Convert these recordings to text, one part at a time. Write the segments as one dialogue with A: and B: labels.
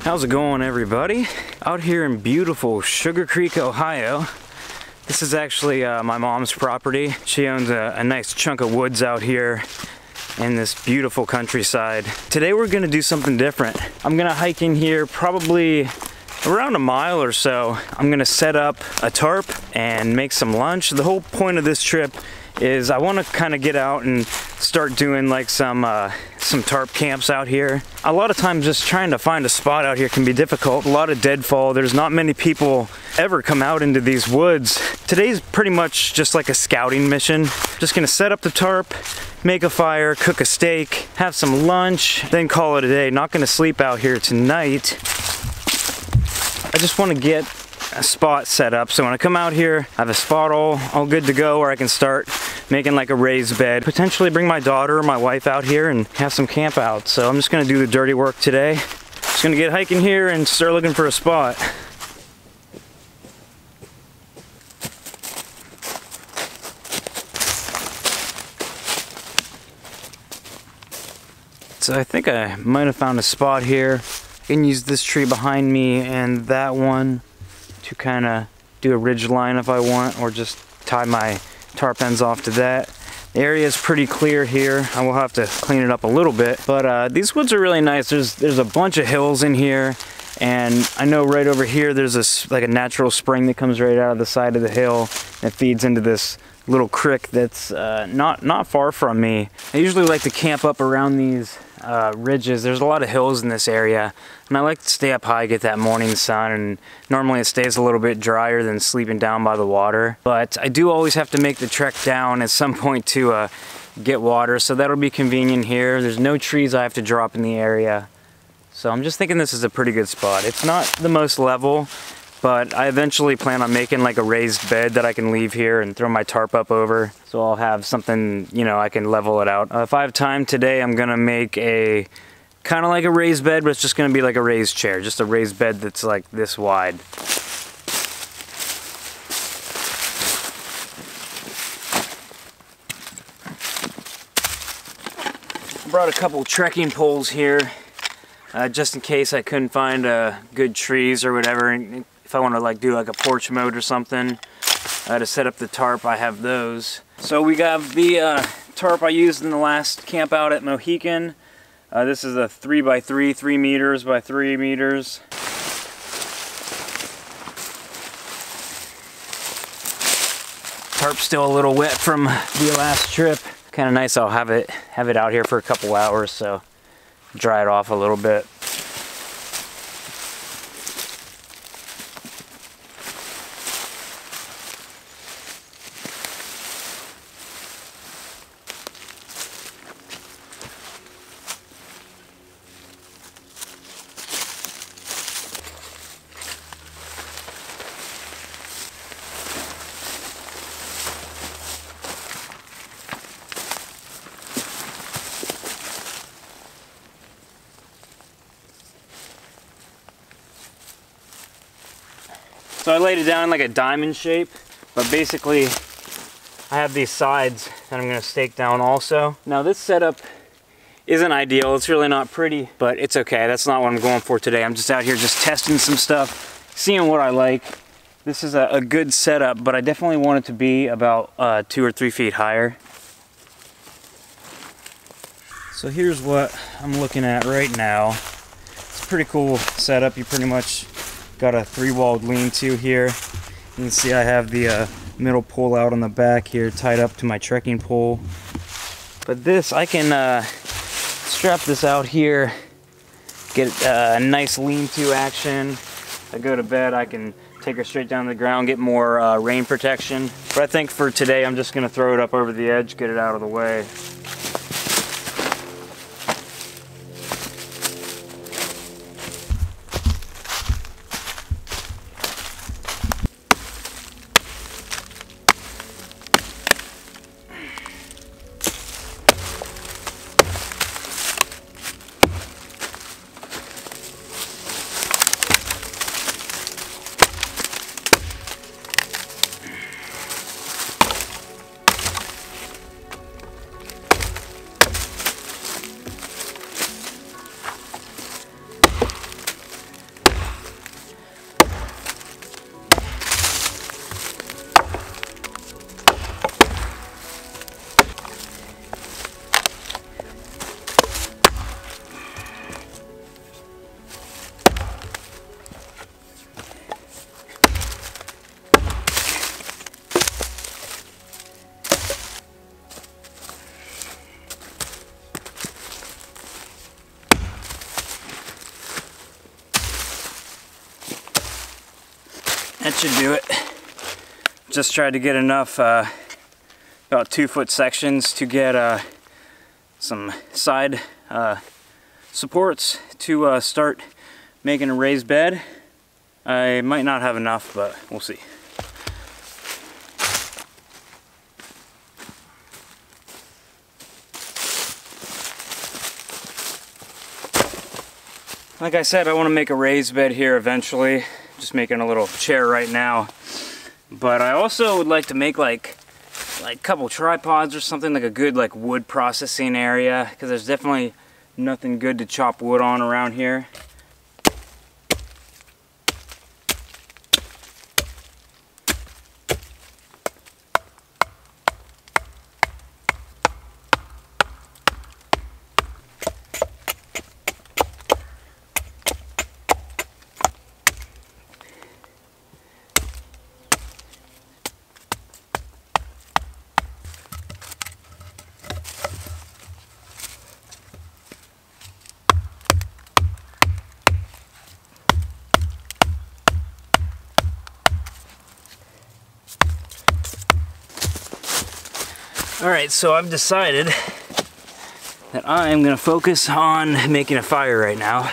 A: How's it going, everybody? Out here in beautiful Sugar Creek, Ohio. This is actually my mom's property. She owns a nice chunk of woods out here in this beautiful countryside. Today we're gonna do something different. I'm gonna hike in here probably around a mile or so. I'm gonna set up a tarp and make some lunch. The whole point of this trip is I want to kind of get out and start doing like some tarp camps out here. A lot of times just trying to find a spot out here can be difficult. A lot of deadfall. There's not many people ever come out into these woods. Today's pretty much just like a scouting mission. Just gonna set up the tarp, make a fire, cook a steak, have some lunch, then call it a day. Not gonna sleep out here tonight. I just want to get a spot set up so when I come out here I have a spot all good to go where I can start making like a raised bed, potentially bring my daughter or my wife out here and have some camp out. So I'm just gonna do the dirty work today. Just gonna get hiking here and start looking for a spot. So I think I might have found a spot here. I can use this tree behind me and that one to kind of do a ridge line if I want, or just tie my tarp ends off to that. The area is pretty clear here. I will have to clean it up a little bit, but these woods are really nice. There's a bunch of hills in here, and I know right over here there's like a natural spring that comes right out of the side of the hill that feeds into this little creek that's not far from me. I usually like to camp up around these ridges. There's a lot of hills in this area, and I like to stay up high, get that morning sun, and normally it stays a little bit drier than sleeping down by the water. But I do always have to make the trek down at some point to get water, so that'll be convenient here. There's no trees I have to drop in the area. So I'm just thinking this is a pretty good spot. It's not the most level, but I eventually plan on making like a raised bed that I can leave here and throw my tarp up over. So I'll have something, you know, I can level it out. If I have time today, I'm gonna make a kind of like a raised bed, but it's just gonna be like a raised chair, just a raised bed that's like this wide. I brought a couple trekking poles here, just in case I couldn't find good trees or whatever. If I want to like do like a porch mode or something to set up the tarp, I have those. So we got the tarp I used in the last camp out at Mohican. This is a 3x3, 3 meters by 3 meters. Tarp's still a little wet from the last trip. Kind of nice. I'll have it out here for a couple hours, so dry it off a little bit. So I laid it down in like a diamond shape, but basically I have these sides that I'm gonna stake down also. Now this setup isn't ideal, it's really not pretty, but it's okay. That's not what I'm going for today. I'm just out here just testing some stuff, seeing what I like. This is a good setup, but I definitely want it to be about 2 or 3 feet higher. So here's what I'm looking at right now. It's a pretty cool setup. You pretty much got a 3-walled lean-to here. You can see I have the middle pole out on the back here tied up to my trekking pole. But this, I can strap this out here, get a nice lean-to action. If I go to bed, I can take her straight down to the ground, get more rain protection. But I think for today, I'm just gonna throw it up over the edge, get it out of the way. That should do it. Just tried to get enough about 2-foot sections to get some side supports to start making a raised bed. I might not have enough, but we'll see. Like I said, I want to make a raised bed here eventually. Just making a little chair right now. But I also would like to make like a couple tripods or something, like a good like wood processing area, because there's definitely nothing good to chop wood on around here. Alright, so I've decided that I am going to focus on making a fire right now,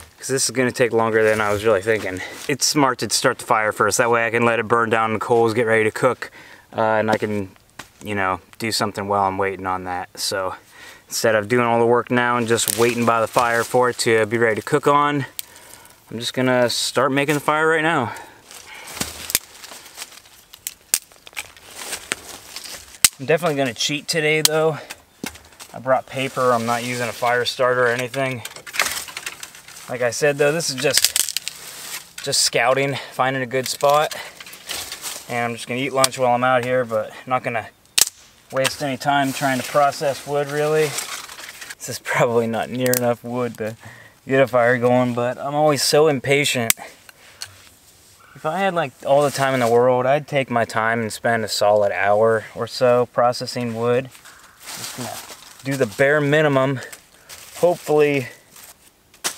A: because this is going to take longer than I was really thinking. It's smart to start the fire first, that way I can let it burn down the coals, get ready to cook, and I can, you know, do something while I'm waiting on that. So instead of doing all the work now and just waiting by the fire for it to be ready to cook on, I'm just going to start making the fire right now. I'm definitely going to cheat today though. I brought paper, I'm not using a fire starter or anything. Like I said though, this is just scouting, finding a good spot. And I'm just going to eat lunch while I'm out here, but I'm not going to waste any time trying to process wood really. This is probably not near enough wood to get a fire going, but I'm always so impatient. If I had like all the time in the world, I'd take my time and spend a solid hour or so processing wood. Just gonna do the bare minimum. Hopefully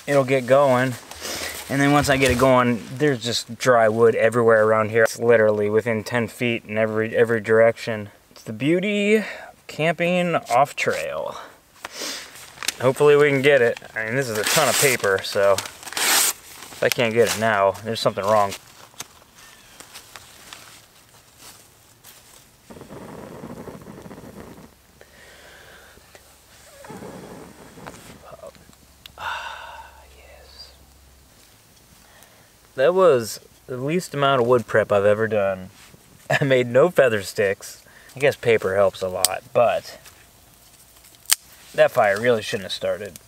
A: it'll get going. And then once I get it going, there's just dry wood everywhere around here. It's literally within 10 feet in every direction. It's the beauty of camping off trail. Hopefully we can get it. I mean, this is a ton of paper, so if I can't get it now, there's something wrong. That was the least amount of wood prep I've ever done. I made no feather sticks. I guess paper helps a lot, but that fire really shouldn't have started.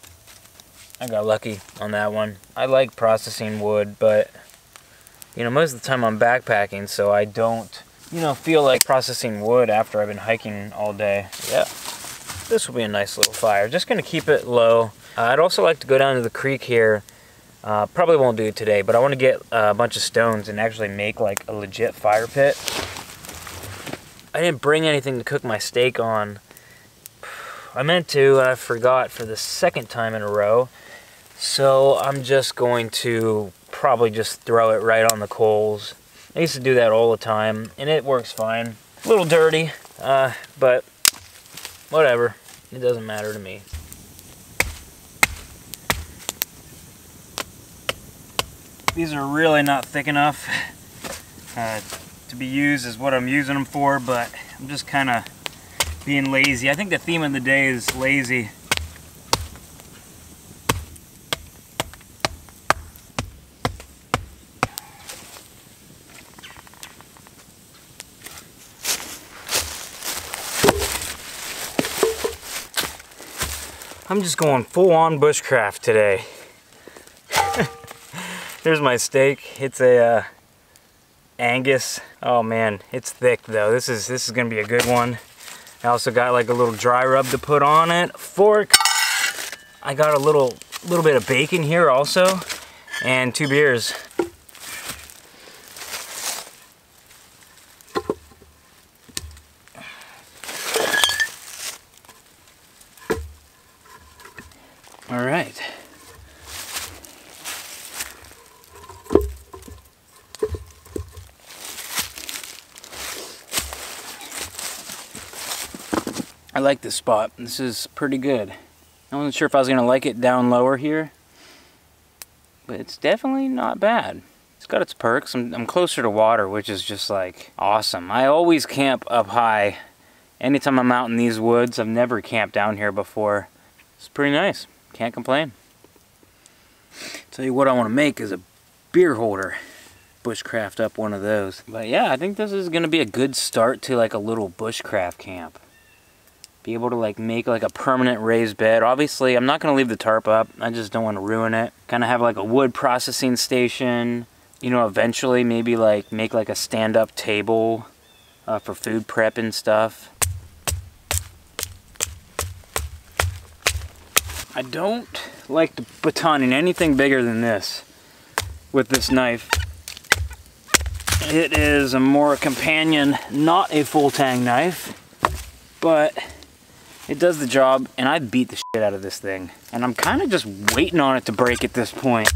A: I got lucky on that one. I like processing wood, but you know, most of the time I'm backpacking, so I don't, you know, feel like processing wood after I've been hiking all day. Yeah, this will be a nice little fire. Just gonna keep it low. I'd also like to go down to the creek here. Probably won't do it today, but I want to get a bunch of stones and actually make like a legit fire pit. I didn't bring anything to cook my steak on. I meant to, and I forgot for the second time in a row. So I'm just going to probably just throw it right on the coals. I used to do that all the time, and it works fine. A little dirty, but whatever. It doesn't matter to me. These are really not thick enough to be used as what I'm using them for, but I'm just kind of being lazy. I think the theme of the day is lazy. I'm just going full on bushcraft today. Here's my steak. It's a angus. Oh man, it's thick though. This is gonna be a good one. I also got like a little dry rub to put on it. Fork. I got a little bit of bacon here also, and 2 beers. All right. I like this spot. This is pretty good. I wasn't sure if I was gonna like it down lower here, but it's definitely not bad. It's got its perks. I'm closer to water, which is just like awesome. I always camp up high. Anytime I'm out in these woods, I've never camped down here before. It's pretty nice. Can't complain. Tell you what I want to make is a beer holder. Bushcraft up one of those. But yeah, I think this is gonna be a good start to like a little bushcraft camp. Be able to like make like a permanent raised bed. Obviously, I'm not gonna leave the tarp up. I just don't want to ruin it. Kind of have like a wood processing station. You know, eventually maybe like make like a stand-up table for food prep and stuff. I don't like batoning anything bigger than this with this knife. It is a more companion, not a full tang knife, but it does the job, and I beat the shit out of this thing. And I'm kind of just waiting on it to break at this point.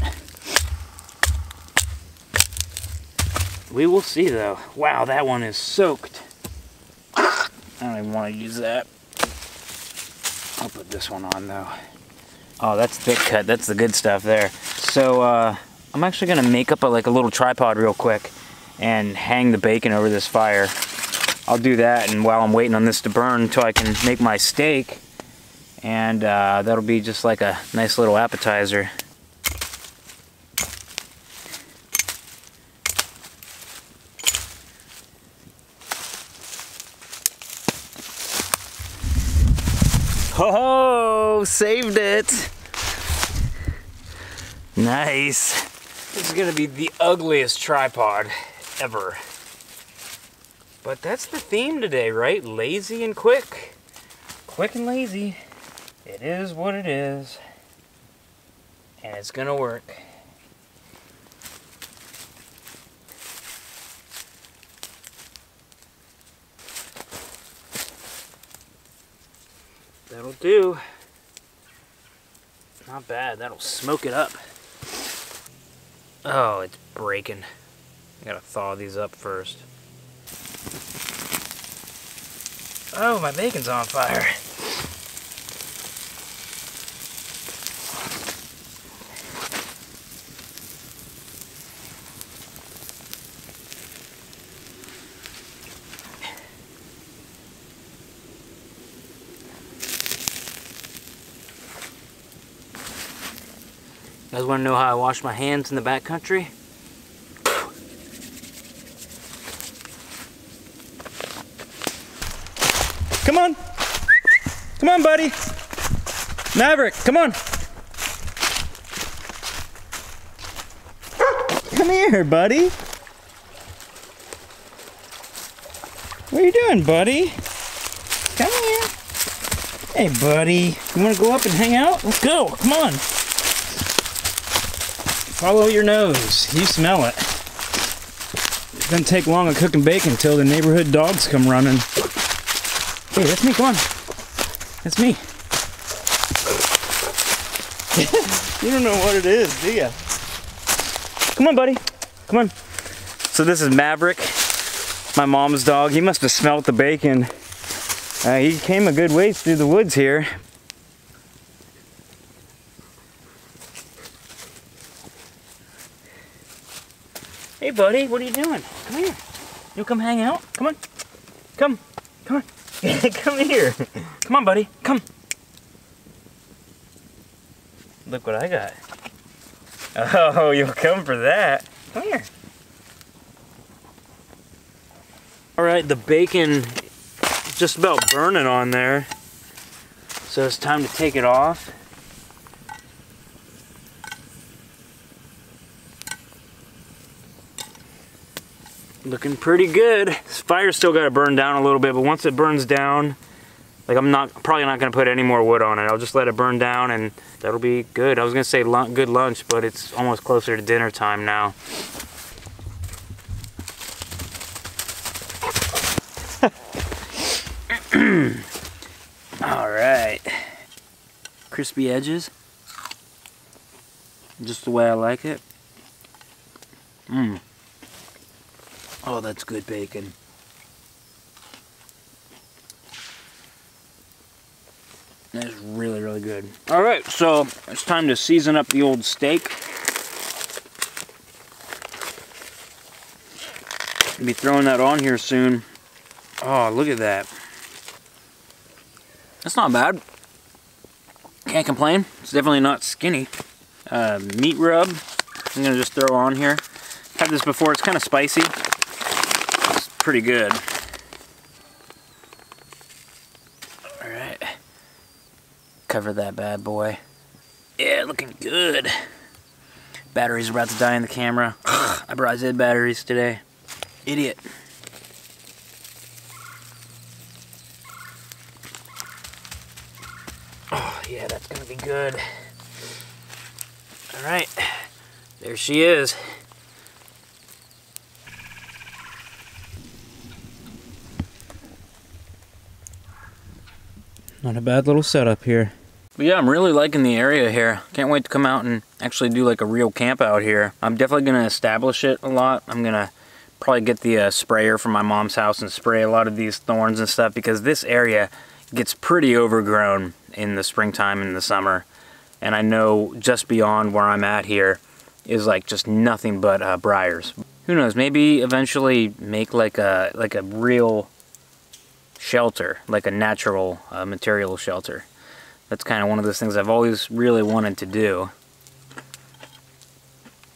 A: We will see though. Wow, that one is soaked. I don't even want to use that. I'll put this one on though. Oh, that's thick cut. That's the good stuff there. So I'm actually gonna make up like a little tripod real quick and hang the bacon over this fire. I'll do that, and while I'm waiting on this to burn until I can make my steak, and that'll be just like a nice little appetizer. Oh, saved it! Nice. This is gonna be the ugliest tripod ever. But that's the theme today, right? Lazy and quick. Quick and lazy. It is what it is. And it's gonna work. That'll do. Not bad. That'll smoke it up. Oh, it's breaking. I gotta thaw these up first. Oh, my bacon's on fire. You guys want to know how I wash my hands in the backcountry? Come on! Come on, buddy! Maverick, come on! Come here, buddy! What are you doing, buddy? Come here! Hey, buddy! You want to go up and hang out? Let's go! Come on! Follow your nose. You smell it. It doesn't take long of cooking bacon until the neighborhood dogs come running. Hey, that's me, come on. That's me. You don't know what it is, do ya? Come on, buddy. Come on. So this is Maverick, my mom's dog. He must have smelt the bacon. He came a good ways through the woods here. Hey, buddy, what are you doing? Come here. You come hang out? Come on. Come. Come on. Come here. Come on, buddy. Come. Look what I got. Oh, you'll come for that. Come here. Alright, the bacon is just about burning on there. So it's time to take it off. Looking pretty good. This fire's still got to burn down a little bit, but once it burns down, like I'm probably not going to put any more wood on it. I'll just let it burn down and that'll be good. I was going to say good lunch, but it's almost closer to dinner time now. All right. Crispy edges. Just the way I like it. Mmm. Oh, that's good bacon. That is really, really good. All right, so it's time to season up the old steak. I'll be throwing that on here soon. Oh, look at that. That's not bad. Can't complain. It's definitely not skinny. Meat rub. I'm gonna just throw on here. Had this before. It's kind of spicy. It's pretty good. All right. Cover that bad boy. Yeah, looking good. Battery's about to die in the camera. I brought Zed batteries today. Idiot. Oh, yeah, that's gonna be good. All right, there she is. Not a bad little setup here. But yeah, I'm really liking the area here. Can't wait to come out and actually do like a real camp out here. I'm definitely gonna establish it a lot. I'm gonna probably get the sprayer from my mom's house and spray a lot of these thorns and stuff, because this area gets pretty overgrown in the springtime and the summer. And I know just beyond where I'm at here is like just nothing but briars. Who knows, maybe eventually make like a real shelter, like a natural material shelter. That's kind of one of those things I've always really wanted to do.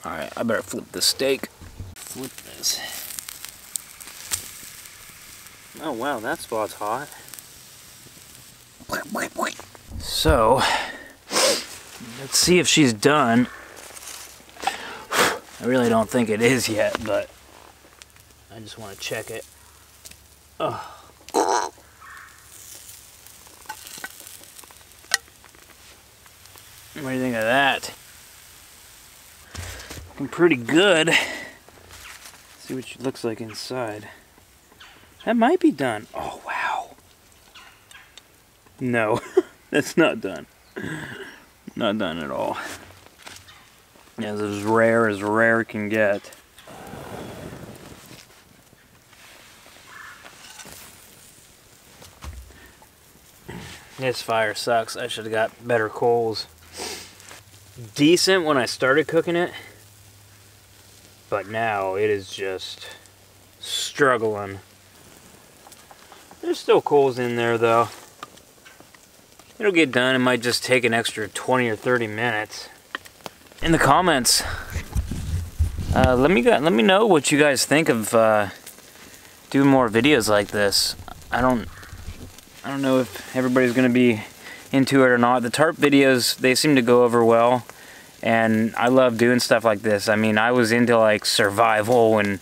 A: Alright, I better flip the steak. Flip this. Oh wow, that spot's hot. So, let's see if she's done. I really don't think it is yet, but I just want to check it. Oh. What do you think of that? Looking pretty good. Let's see what she looks like inside. That might be done. Oh, wow. No, that's not done. Not done at all. Yeah, it's as rare can get. This fire sucks. I should have got better coals. Decent when I started cooking it, but now it is just struggling. There's still coals in there though. It'll get done. It might just take an extra 20 or 30 minutes. In the comments, let me know what you guys think of doing more videos like this. I don't know if everybody's gonna be into it or not. The tarp videos, they seem to go over well, and I love doing stuff like this. I mean, I was into like survival and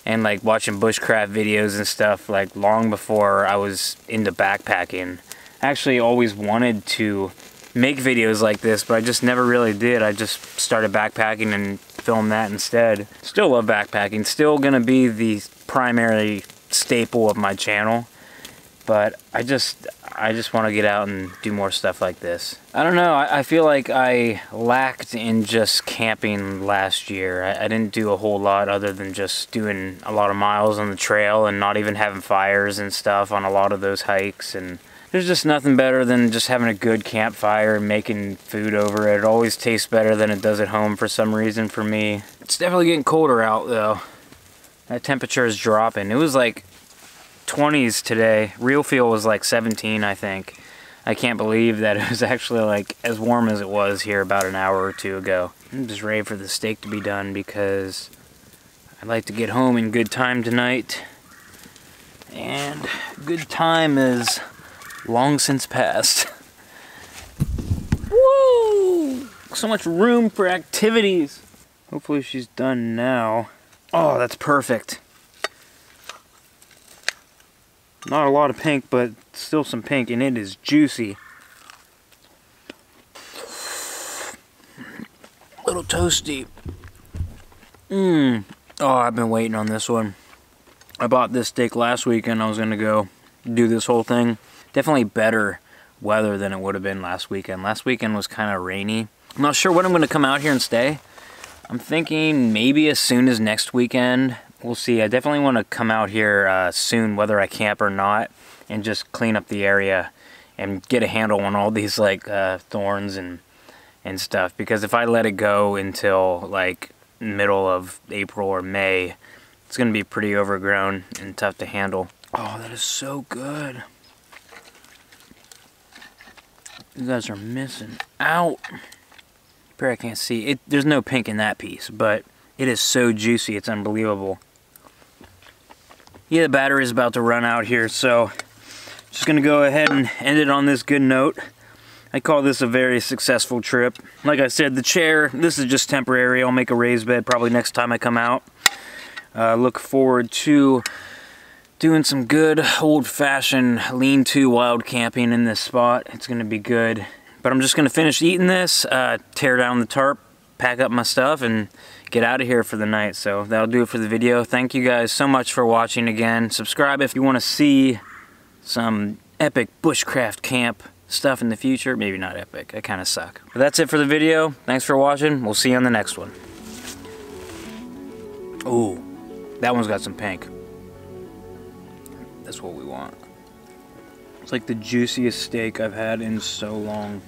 A: like watching bushcraft videos and stuff like long before I was into backpacking. I actually always wanted to make videos like this, but I just never really did. I just started backpacking and filmed that instead. Still love backpacking. Still gonna be the primary staple of my channel, but I just want to get out and do more stuff like this. I don't know, I feel like I lacked in just camping last year. I didn't do a whole lot other than just doing a lot of miles on the trail and not even having fires and stuff on a lot of those hikes. And there's just nothing better than just having a good campfire and making food over it. It always tastes better than it does at home for some reason for me. It's definitely getting colder out though. That temperature is dropping. It was like 20s today. Real feel was like 17, I think. I can't believe that it was actually like as warm as it was here about an hour or two ago. I'm just ready for the steak to be done because I'd like to get home in good time tonight. And good time is long since past. Woo! So much room for activities. Hopefully she's done now. Oh, that's perfect. Not a lot of pink, but still some pink, and it is juicy. A little toasty. Oh, I've been waiting on this one. I bought this steak last weekend. I was gonna go do this whole thing. Definitely better weather than it would have been last weekend. Last weekend was kind of rainy. I'm not sure when I'm gonna come out here and stay. I'm thinking maybe as soon as next weekend. We'll see. I definitely want to come out here soon, whether I camp or not, and just clean up the area and get a handle on all these like thorns and stuff, because if I let it go until like middle of April or May, it's gonna be pretty overgrown and tough to handle. Oh, that is so good. You guys are missing out. Here I can't see it. There's no pink in that piece, but it is so juicy, it's unbelievable. Yeah, the battery is about to run out here, so just gonna go ahead and end it on this good note. I call this a very successful trip. Like I said, the chair, this is just temporary. I'll make a raised bed probably next time I come out. Look forward to doing some good old-fashioned lean-to wild camping in this spot. It's gonna be good. But I'm just gonna finish eating this, tear down the tarp, pack up my stuff, and get out of here for the night. So that'll do it for the video. Thank you guys so much for watching again. Subscribe if you want to see some epic bushcraft camp stuff in the future. Maybe not epic, I kind of suck. But that's it for the video. Thanks for watching. We'll see you on the next one. Ooh, that one's got some pink. That's what we want. It's like the juiciest steak I've had in so long.